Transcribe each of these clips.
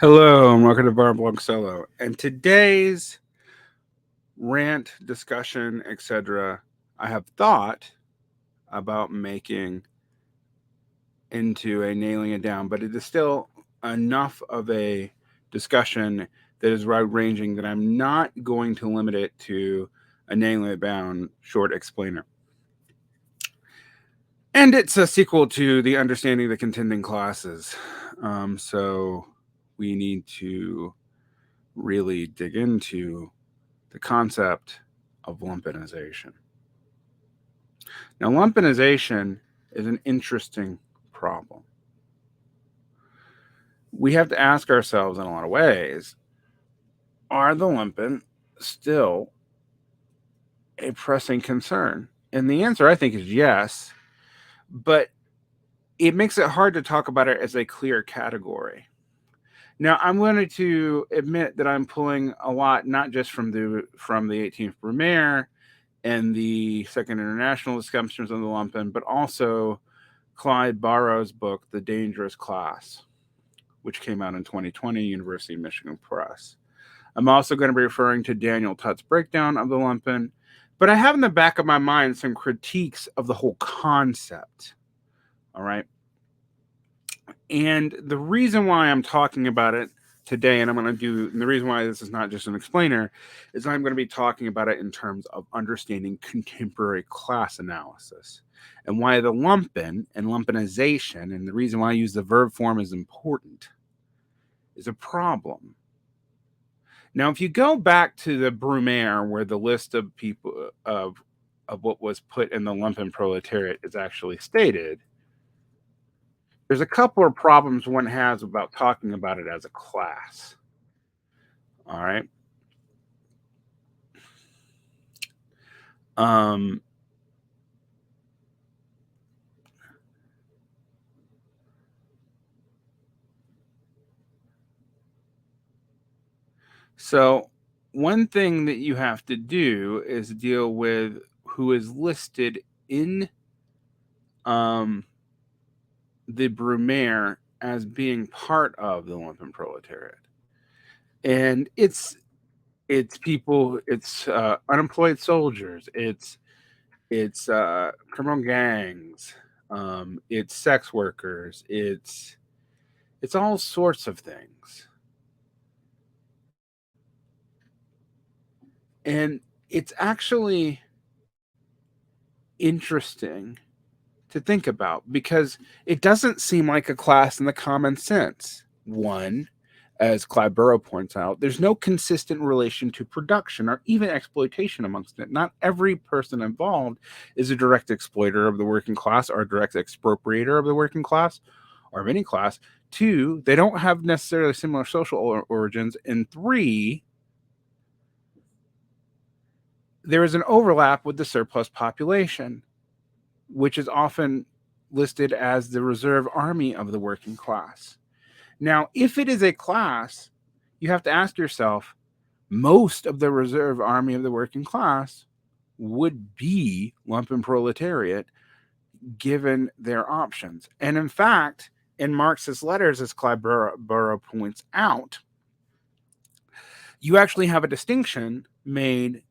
Hello, and welcome to Barn Blog Solo. And today's rant, discussion, etc., I have thought about making into a nailing it down, but it is still enough of a discussion that is wide-ranging that I'm not going to limit it to a nailing it down short explainer. And it's a sequel to the Understanding the Contending classes. So we need to really dig into the concept of Lumpenization. Now, Lumpinization is an interesting problem. We have to ask ourselves in a lot of ways, are the lumpen still a pressing concern? And the answer, I think, is yes, but it makes it hard to talk about it as a clear category. Now, I'm going to admit that I'm pulling a lot, not just from the 18th Brumaire and the Second International discussions on the lumpen, but also Clyde Barrow's book, The Dangerous Class, which came out in 2020, University of Michigan Press. I'm also going to be referring to Daniel Tutt's breakdown of the lumpen, but I have in the back of my mind some critiques of the whole concept. All right. And the reason why I'm talking about it today, and the reason why this is not just an explainer, is I'm going to be talking about it in terms of understanding contemporary class analysis and why the lumpen and lumpinization, and the reason why I use the verb form is important, is a problem. Now, if you go back to the Brumaire, where the list of people of what was put in the Lumpenproletariat is actually stated, there's a couple of problems one has about talking about it as a class. All right. So one thing that you have to do is deal with who is listed in the Brumaire as being part of the Lumpenproletariat. And it's people, it's unemployed soldiers, it's criminal gangs, it's sex workers, it's all sorts of things. And it's actually interesting to think about because it doesn't seem like a class in the common sense. One, as Clyde Barrow points out, there's no consistent relation to production or even exploitation amongst it. Not every person involved is a direct exploiter of the working class or a direct expropriator of the working class or of any class. Two, they don't have necessarily similar social origins. And three, there is an overlap with the surplus population, which is often listed as the reserve army of the working class. Now, if it is a class, you have to ask yourself, most of the reserve army of the working class would be Lumpenproletariat given their options. And in fact, in Marx's letters, as Clyde Barrow points out, you actually have a distinction made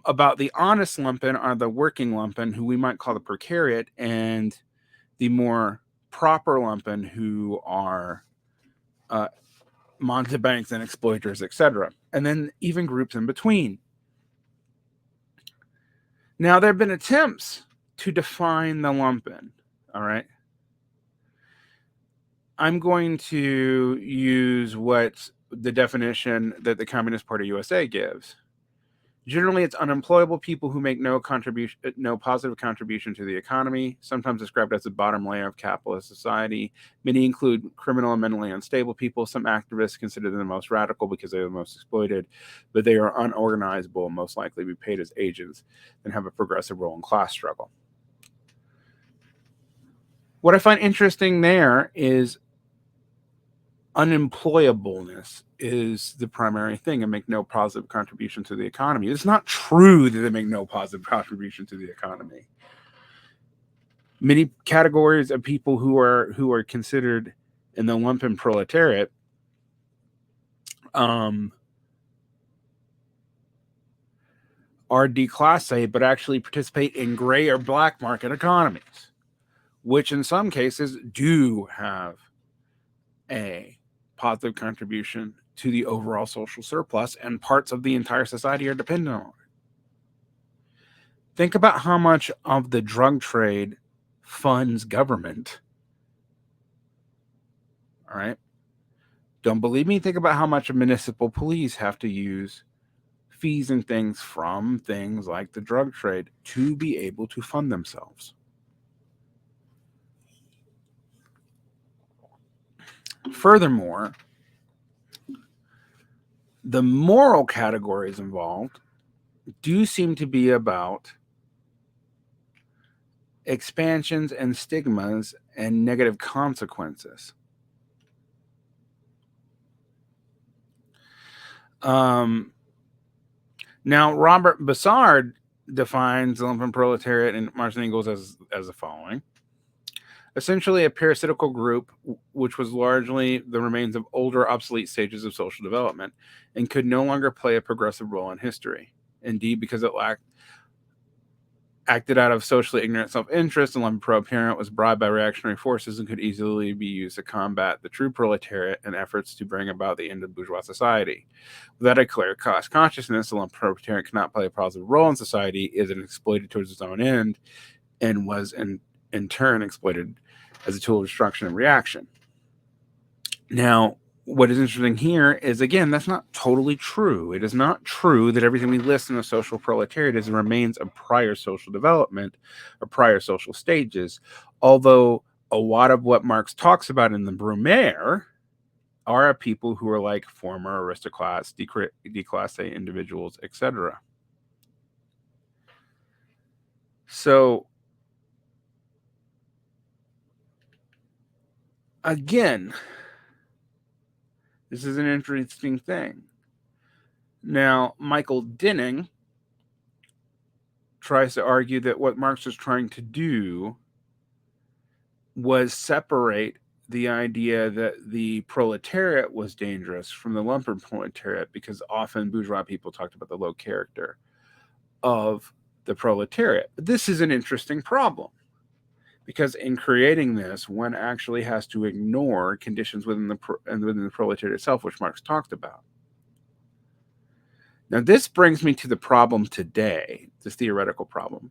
about the honest lumpen or the working lumpen, who we might call the precariat, and the more proper lumpen, who are mountebanks and exploiters, etc. And then even groups in between. Now, there have been attempts to define the lumpen, all right? I'm going to use what the definition that the Communist Party USA gives. Generally, it's unemployable people who make no positive contribution to the economy, sometimes described as the bottom layer of capitalist society. Many include criminal and mentally unstable people. Some activists consider them the most radical because they are the most exploited, but they are unorganizable and most likely be paid as agents and have a progressive role in class struggle. What I find interesting there is unemployableness is the primary thing and make no positive contribution to the economy. It's not true that they make no positive contribution to the economy. Many categories of people who are considered in the lumpen proletariat are declassed, but actually participate in gray or black market economies, which in some cases do have a positive contribution to the overall social surplus, and parts of the entire society are dependent on it. Think about how much of the drug trade funds government. All right. Don't believe me? Think about how much municipal police have to use fees and things from things like the drug trade to be able to fund themselves. Furthermore, the moral categories involved do seem to be about expansions and stigmas and negative consequences. Now, Robert Bussard defines the Lumpenproletariat in Marx and Engels as the following. Essentially a parasitical group which was largely the remains of older, obsolete stages of social development and could no longer play a progressive role in history. Indeed, because it acted out of socially ignorant self-interest, the Lumpenproletariat was bribed by reactionary forces and could easily be used to combat the true proletariat in efforts to bring about the end of bourgeois society. Without a clear class consciousness, the Lumpenproletariat cannot play a positive role in society, is exploited towards its own end, and was in turn exploited as a tool of destruction and reaction. Now, what is interesting here is, again, that's not totally true. It is not true that everything we list in the social proletariat is remains of prior social development or prior social stages, although a lot of what Marx talks about in the Brumaire are people who are like former aristocrats, declassé individuals, etc. So, again, this is an interesting thing. Now, Michael Denning tries to argue that what Marx was trying to do was separate the idea that the proletariat was dangerous from the Lumpenproletariat, because often bourgeois people talked about the low character of the proletariat. But this is an interesting problem, because in creating this, one actually has to ignore conditions within the proletariat itself, which Marx talked about. Now, this brings me to the problem today, this theoretical problem.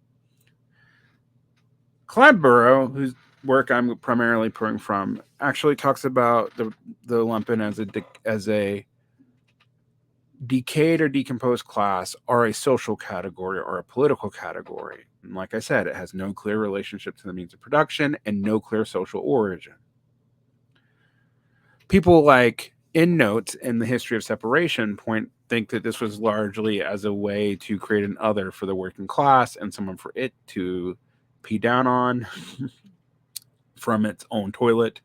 Clive Barrow, whose work I'm primarily pulling from, actually talks about the lumpen as a decayed or decomposed class, or a social category, or a political category. And like I said, it has no clear relationship to the means of production and no clear social origin. People like Endnotes in the History of Separation think that this was largely as a way to create an other for the working class and someone for it to pee down on from its own toilet.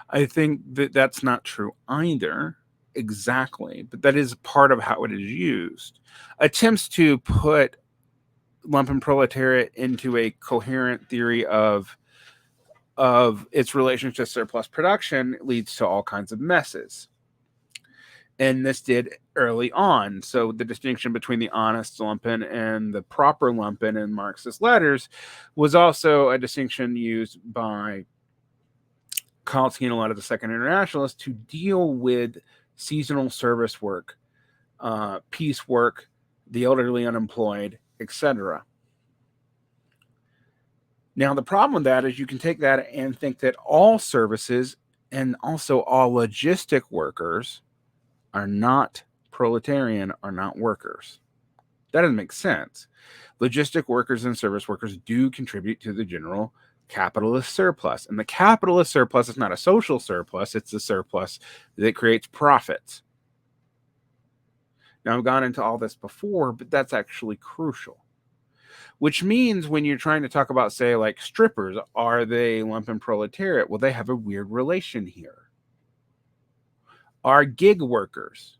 I think that that's not true either, exactly, but that is part of how it is used. Attempts to put Lumpenproletariat into a coherent theory of its relationship to surplus production leads to all kinds of messes. And this did early on. So the distinction between the honest lumpen and the proper lumpen in Marxist letters was also a distinction used by Kautsky and a lot of the Second Internationalists to deal with seasonal service work, piece work, the elderly unemployed, etc. Now, the problem with that is you can take that and think that all services and also all logistic workers are not proletarian, are not workers. That doesn't make sense. Logistic workers and service workers do contribute to the general capitalist surplus. And the capitalist surplus is not a social surplus, it's the surplus that creates profits. Now, I've gone into all this before, but that's actually crucial. Which means when you're trying to talk about, say, like strippers, are they Lumpenproletariat? Well, they have a weird relation here. Are gig workers,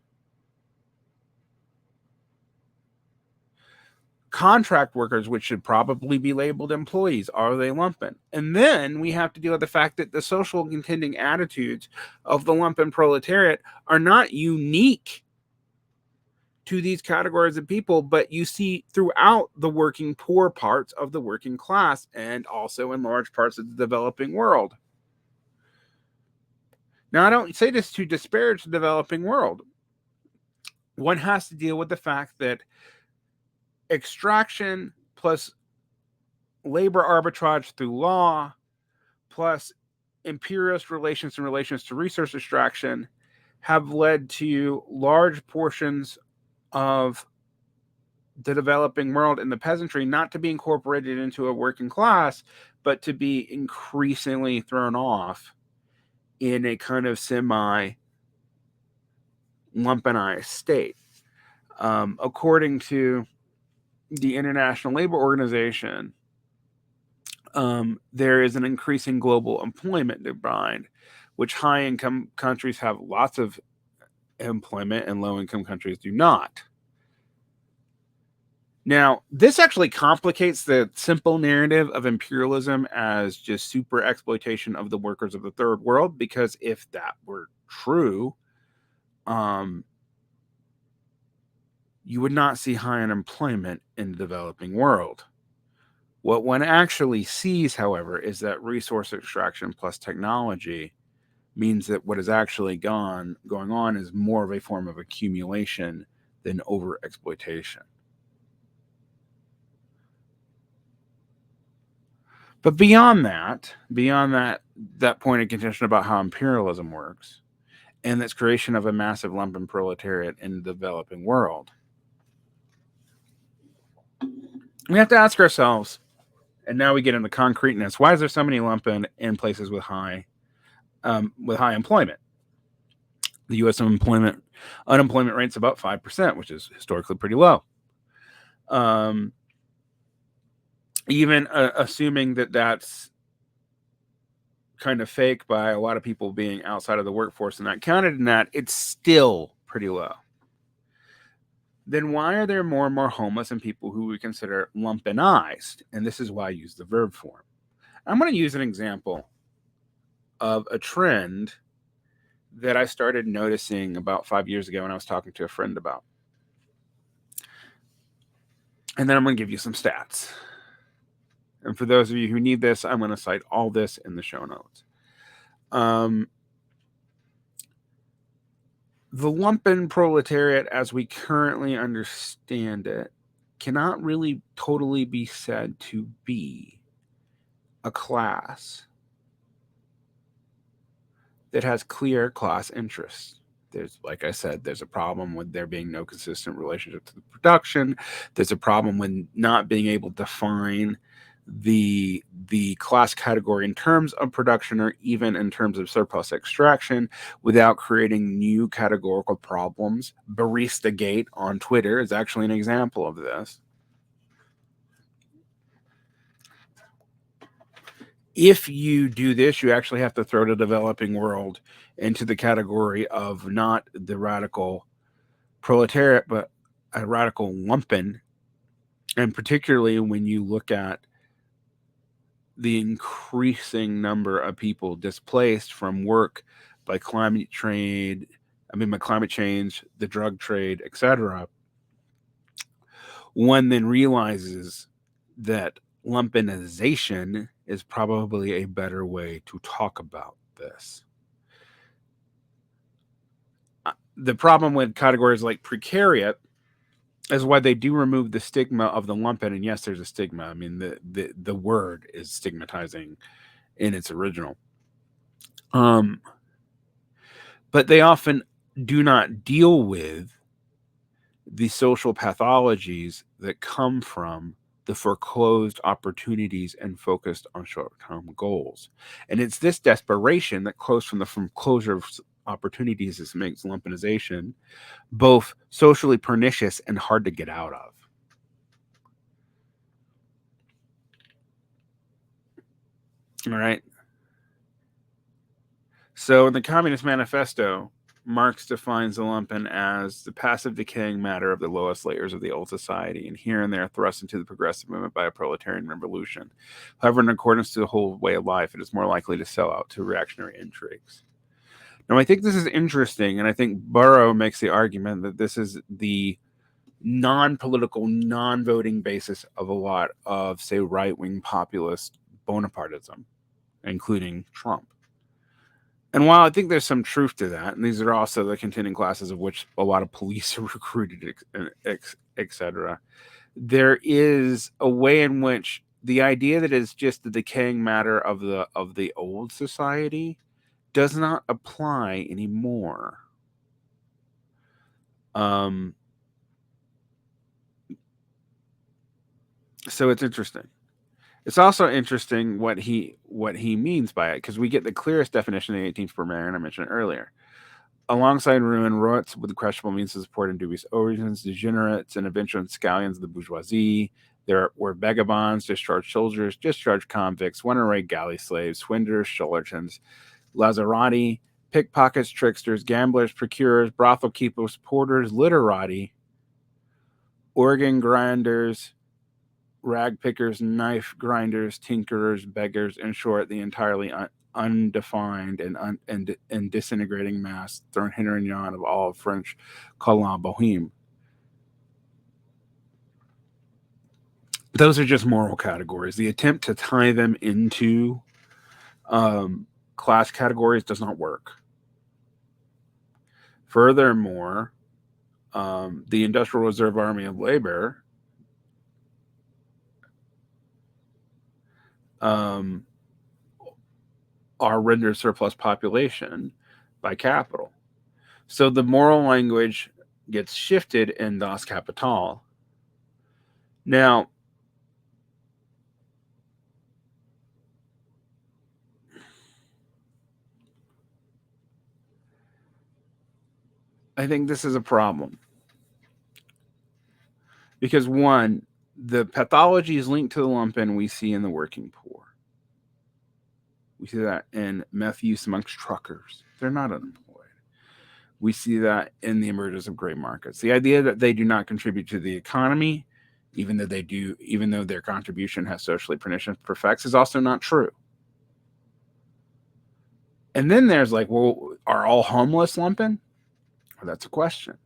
contract workers, which should probably be labeled employees, are they lumpen? And then we have to deal with the fact that the social contending attitudes of the Lumpenproletariat are not unique to these categories of people, but you see throughout the working poor parts of the working class and also in large parts of the developing world. Now, I don't say this to disparage the developing world. One has to deal with the fact that extraction plus labor arbitrage through law plus imperialist relations and relations to resource extraction have led to large portions of the developing world and the peasantry not to be incorporated into a working class, but to be increasingly thrown off in a kind of semi-lumpenized state. According to the International Labor Organization, there is an increasing global employment divide, which high-income countries have lots of employment and low-income countries do not. Now, this actually complicates the simple narrative of imperialism as just super exploitation of the workers of the third world, because if that were true, you would not see high unemployment in the developing world. What one actually sees, however, is that resource extraction plus technology means that what is actually going on is more of a form of accumulation than overexploitation. But beyond that point of contention about how imperialism works and its creation of a massive Lumpenproletariat in the developing world, we have to ask ourselves, and now we get into concreteness, why is there so many lumpen in places with high employment? The U.S. unemployment rate's about 5%, which is historically pretty low. Even assuming that that's kind of fake by a lot of people being outside of the workforce and not counted in that, it's still pretty low. Then why are there more and more homeless and people who we consider lumpinized? And this is why I use the verb form. I'm going to use an example of a trend that I started noticing about 5 years ago when I was talking to a friend about. And then I'm going to give you some stats. And for those of you who need this, I'm going to cite all this in the show notes. The Lumpenproletariat, as we currently understand it, cannot really totally be said to be a class that has clear class interests. There's, like I said, there's a problem with there being no consistent relationship to the production. There's a problem with not being able to define the class category in terms of production or even in terms of surplus extraction without creating new categorical problems. Baristagate on Twitter is actually an example of this. If you do this, you actually have to throw the developing world into the category of not the radical proletariat, but a radical lumpen. And particularly when you look at the increasing number of people displaced from work by climate change, the drug trade, etc., one then realizes that Lumpinization is probably a better way to talk about this. The problem with categories like precariat is why they do remove the stigma of the lumpen. And yes, there's a stigma. I mean, the word is stigmatizing in its original. But they often do not deal with the social pathologies that come from the foreclosed opportunities and focused on short-term goals. And it's this desperation that flows from the foreclosure of opportunities that makes Lumpinization both socially pernicious and hard to get out of. All right. So in the Communist Manifesto, Marx defines the lumpen as the passive decaying matter of the lowest layers of the old society, and here and there thrust into the progressive movement by a proletarian revolution. However, in accordance to the whole way of life, it is more likely to sell out to reactionary intrigues. Now, I think this is interesting, and I think Barrow makes the argument that this is the non-political, non-voting basis of a lot of, say, right-wing populist Bonapartism, including Trump. And while I think there's some truth to that, and these are also the contending classes of which a lot of police are recruited, etc., there is a way in which the idea that it's just the decaying matter of the old society does not apply anymore. So it's interesting. It's also interesting what he means by it, because we get the clearest definition in the 18th Brumaire, and I mentioned it earlier. Alongside ruin, rots with questionable means of support and dubious origins, degenerates and eventual scallions of the bourgeoisie. There were vagabonds, discharged soldiers, discharged convicts, one-array galley slaves, swindlers, charlatans, lazarati, pickpockets, tricksters, gamblers, procurers, brothel keepers, porters, literati, organ grinders, rag pickers, knife grinders, tinkerers, beggars, in short, the entirely undefined and disintegrating mass thrown hither and yon of all of French colon boheme. Those are just moral categories. The attempt to tie them into class categories does not work. Furthermore, the Industrial Reserve Army of Labor are rendered surplus population by capital. So the moral language gets shifted in Das Kapital. Now, I think this is a problem. Because one, the pathologies linked to the lumpen we see in the working poor. We see that in meth use amongst truckers. They're not unemployed. We see that in the emergence of gray markets. The idea that they do not contribute to the economy, even though they do, even though their contribution has socially pernicious effects, is also not true. And then there's like, well, are all homeless lumpen? Well, that's a question.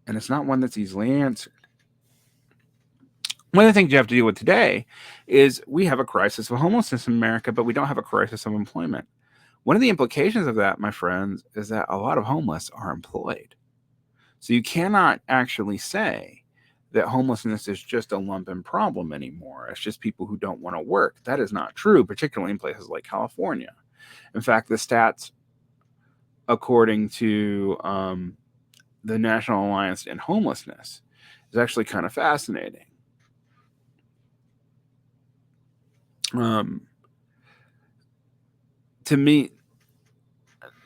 And it's not one that's easily answered. One of the things you have to deal with today is we have a crisis of homelessness in America, but we don't have a crisis of employment. One of the implications of that, my friends, is that a lot of homeless are employed. So you cannot actually say that homelessness is just a lumpen problem anymore. It's just people who don't want to work. That is not true, particularly in places like California. In fact, the stats, according to the National Alliance to End Homelessness, is actually kind of fascinating. To me,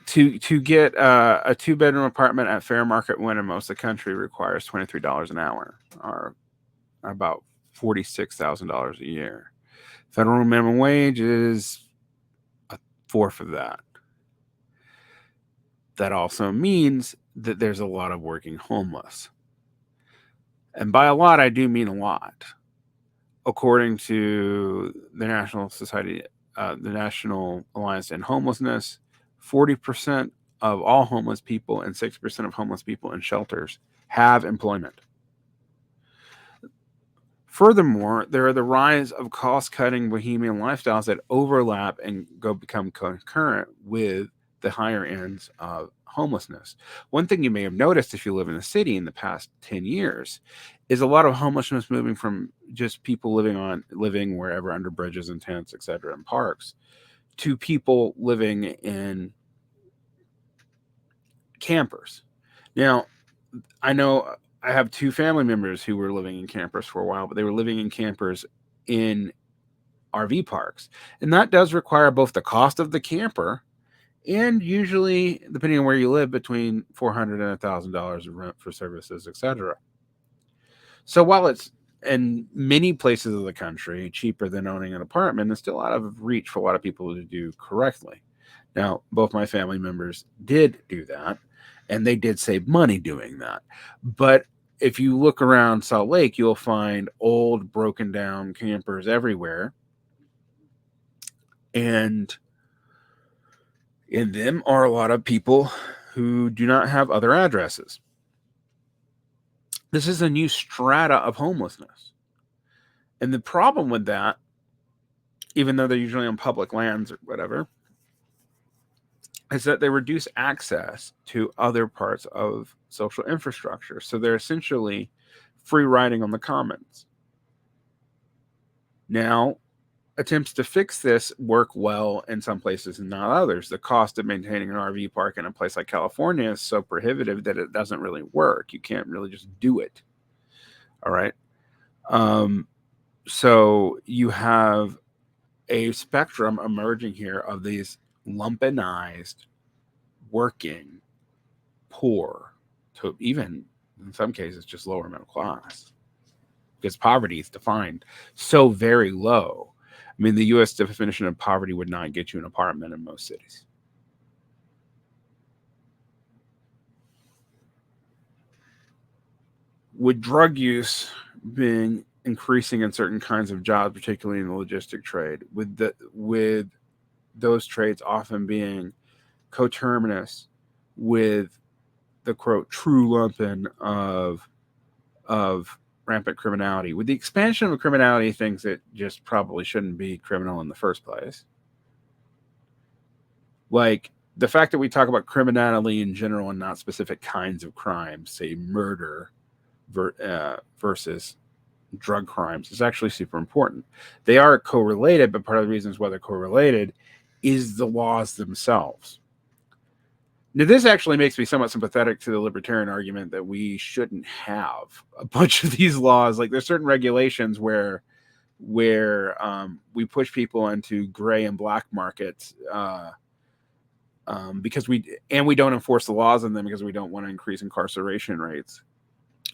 to get a 2-bedroom apartment at fair market rent in most of the country requires $23 an hour, or about $46,000 a year. Federal minimum wage is a fourth of that. That also means that there's a lot of working homeless. And by a lot, I do mean a lot. According to the National Society, the National Alliance to End Homelessness, 40% of all homeless people and 6% of homeless people in shelters have employment. Furthermore, there are the rise of cost-cutting bohemian lifestyles that overlap and become concurrent with the higher ends of homelessness. One thing you may have noticed if you live in a city in the past 10 years is a lot of homelessness moving from just people living wherever under bridges and tents, etc., and parks, to people living in campers. Now, I know I have 2 family members who were living in campers for a while, but they were living in campers in RV parks. And that does require both the cost of the camper and usually, depending on where you live, between $400 and $1,000 of rent for services, etc. So while it's in many places of the country cheaper than owning an apartment, it's still out of reach for a lot of people to do correctly. Now, both my family members did do that, and they did save money doing that. But if you look around Salt Lake, you'll find old, broken down campers everywhere. And in them are a lot of people who do not have other addresses. This is a new strata of homelessness. And the problem with that, even though they're usually on public lands or whatever, is that they reduce access to other parts of social infrastructure. So they're essentially free riding on the commons. Now, attempts to fix this work well in some places and not others. The cost of maintaining an RV park in a place like California is so prohibitive that it doesn't really work. You can't really just do it. All right. So you have a spectrum emerging here of these lumpinized, working, poor, to even in some cases just lower middle class, because poverty is defined so very low. I mean, the U.S. definition of poverty would not get you an apartment in most cities. With drug use being increasing in certain kinds of jobs, particularly in the logistic trade, with those trades often being coterminous with the quote true lumpen of rampant criminality, with the expansion of criminality, things that just probably shouldn't be criminal in the first place. Like the fact that we talk about criminality in general and not specific kinds of crimes, say murder versus drug crimes, is actually super important. They are correlated, but part of the reasons why they're correlated is the laws themselves. Now, this actually makes me somewhat sympathetic to the libertarian argument that we shouldn't have a bunch of these laws. Like, there's certain regulations where we push people into gray and black markets because we don't enforce the laws in them because we don't want to increase incarceration rates.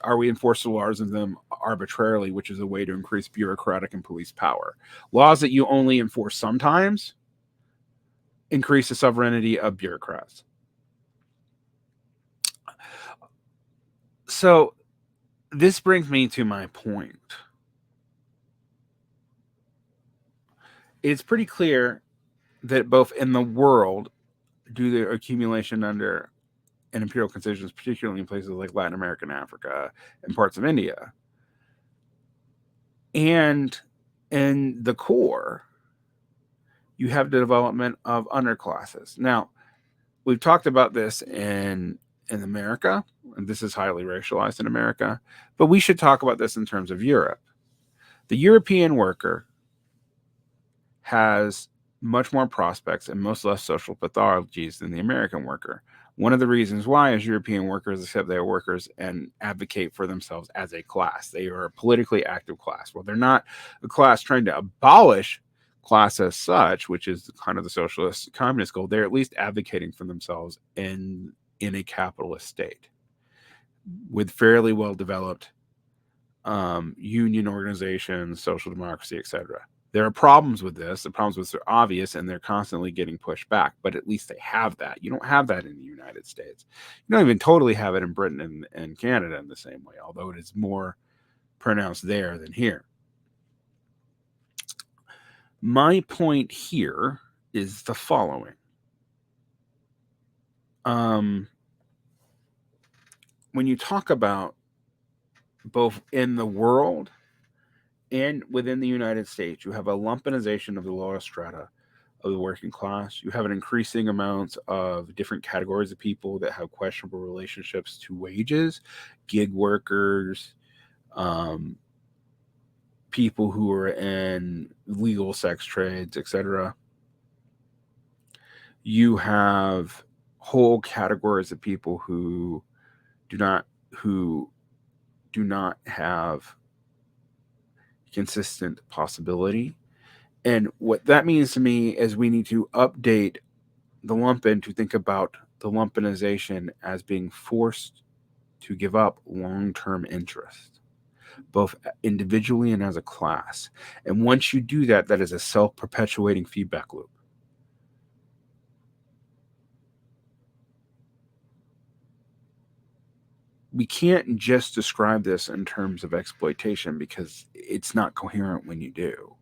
Are we enforce the laws in them arbitrarily, which is a way to increase bureaucratic and police power? Laws that you only enforce sometimes increase the sovereignty of bureaucrats. So this brings me to my point. It's pretty clear that both in the world, due to accumulation under and imperial concessions, particularly in places like Latin America and Africa and parts of India, and in the core, you have the development of underclasses. Now, we've talked about this in America, and this is highly racialized in America, but we should talk about this in terms of Europe. The European worker has much more prospects and most less social pathologies than the American worker. One of the reasons why is European workers accept they are workers and advocate for themselves as a class. They are a politically active class. Well, they're not a class trying to abolish class as such, which is kind of the socialist communist goal. They're at least advocating for themselves in a capitalist state with fairly well developed union organizations, social democracy, etc. There are problems with this. The problems with this are obvious, and they're constantly getting pushed back. But at least they have that. You don't have that in the United States. You don't even totally have it in Britain and Canada in the same way, although it is more pronounced there than here. My point here is the following. When you talk about both in the world and within the United States, you have a lumpinization of the lower strata of the working class. You have an increasing amount of different categories of people that have questionable relationships to wages, gig workers, people who are in legal sex trades, etc. You have whole categories of people who do not have consistent possibility. And what that means to me is we need to update the lumpen to think about the lumpinization as being forced to give up long-term interest, both individually and as a class. And once you do that, that is a self-perpetuating feedback loop. We can't just describe this in terms of exploitation because it's not coherent when you do.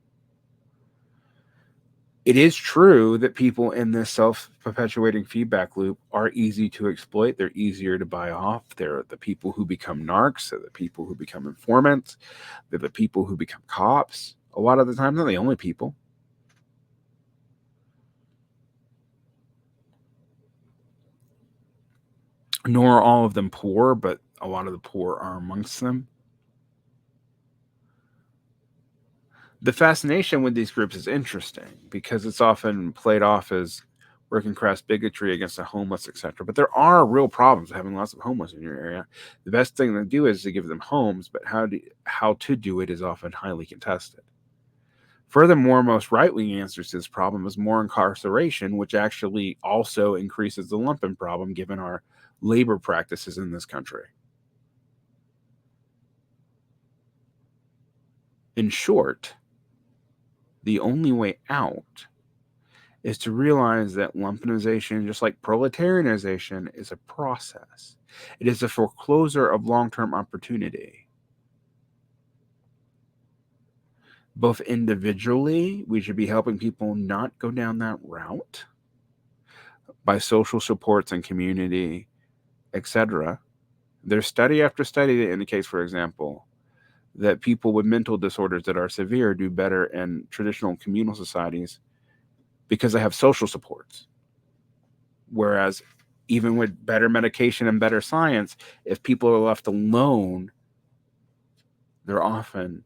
It is true that people in this self-perpetuating feedback loop are easy to exploit. They're easier to buy off. They're the people who become narcs. They're the people who become informants. They're the people who become cops. A lot of the time, they're the only people. Nor are all of them poor, but a lot of the poor are amongst them. The fascination with these groups is interesting because it's often played off as working class bigotry against the homeless, etc. But there are real problems with having lots of homeless in your area. The best thing to do is to give them homes, but how to do it is often highly contested. Furthermore, most right-wing answers to this problem is more incarceration, which actually also increases the lumpen problem given our labor practices in this country. In short, the only way out is to realize that Lumpenization, just like proletarianization, is a process. It is a foreclosure of long-term opportunity. Both individually, we should be helping people not go down that route by social supports and community, etc. There's study after study that indicates, for example, that people with mental disorders that are severe do better in traditional communal societies because they have social supports. Whereas even with better medication and better science, if people are left alone, they're often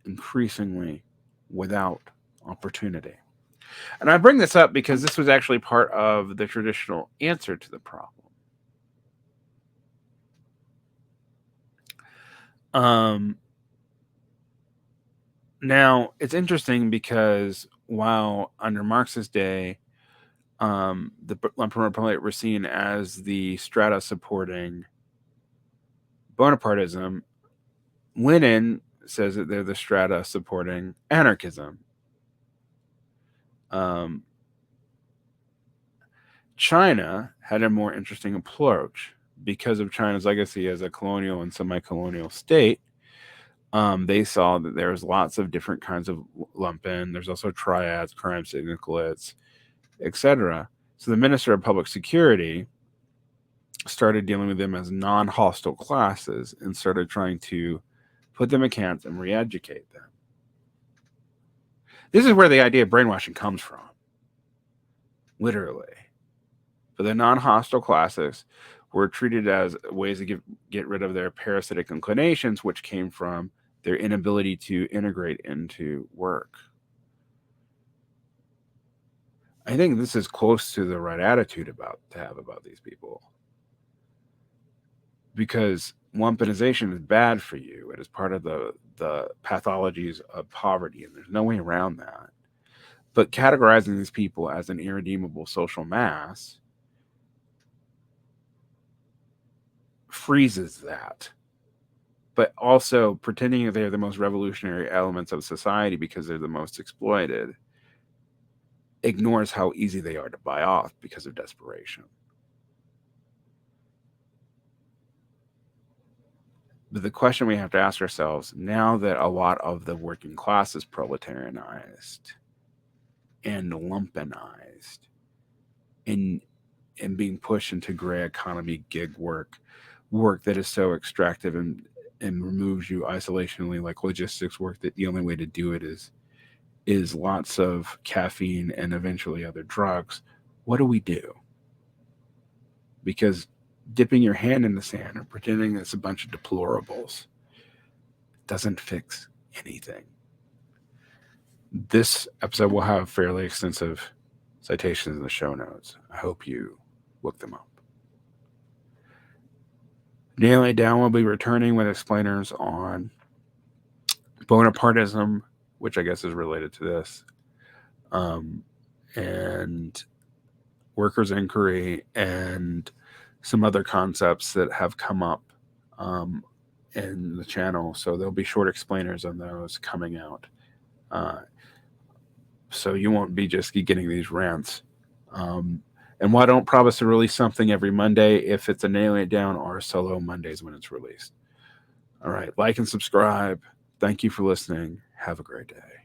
increasingly without opportunity. And I bring this up because this was actually part of the traditional answer to the problem. Now, it's interesting because while under Marx's day, the Lumpenproletariat were seen as the strata supporting Bonapartism, Lenin says that they're the strata supporting anarchism. China had a more interesting approach because of China's legacy as a colonial and semi-colonial state. They saw that there's lots of different kinds of lumpen. There's also triads, crime syndicates, etc. So the Minister of Public Security started dealing with them as non-hostile classes and started trying to put them in camps and re-educate them. This is where the idea of brainwashing comes from, literally. But the non-hostile classes were treated as ways to get rid of their parasitic inclinations, which came from their inability to integrate into work. I think this is close to the right attitude to have about these people. Because Lumpenization is bad for you. It is part of the pathologies of poverty, and there's no way around that. But categorizing these people as an irredeemable social mass freezes that. But also pretending that they're the most revolutionary elements of society because they're the most exploited ignores how easy they are to buy off because of desperation. But the question we have to ask ourselves, now that a lot of the working class is proletarianized and lumpenized and being pushed into gray economy gig work that is so extractive and removes you isolationally, like logistics work, that the only way to do it is lots of caffeine and eventually other drugs. What do we do? Because dipping your hand in the sand or pretending it's a bunch of deplorables doesn't fix anything. This episode will have fairly extensive citations in the show notes. I hope you look them up. Nailing It Down will be returning with explainers on Bonapartism, which I guess is related to this, and workers' inquiry, and some other concepts that have come up in the channel. So there'll be short explainers on those coming out. So you won't be just getting these rants. And why don't promise to release something every Monday if it's a Nailing It Down, or solo Mondays when it's released. All right, like and subscribe. Thank you for listening. Have a great day.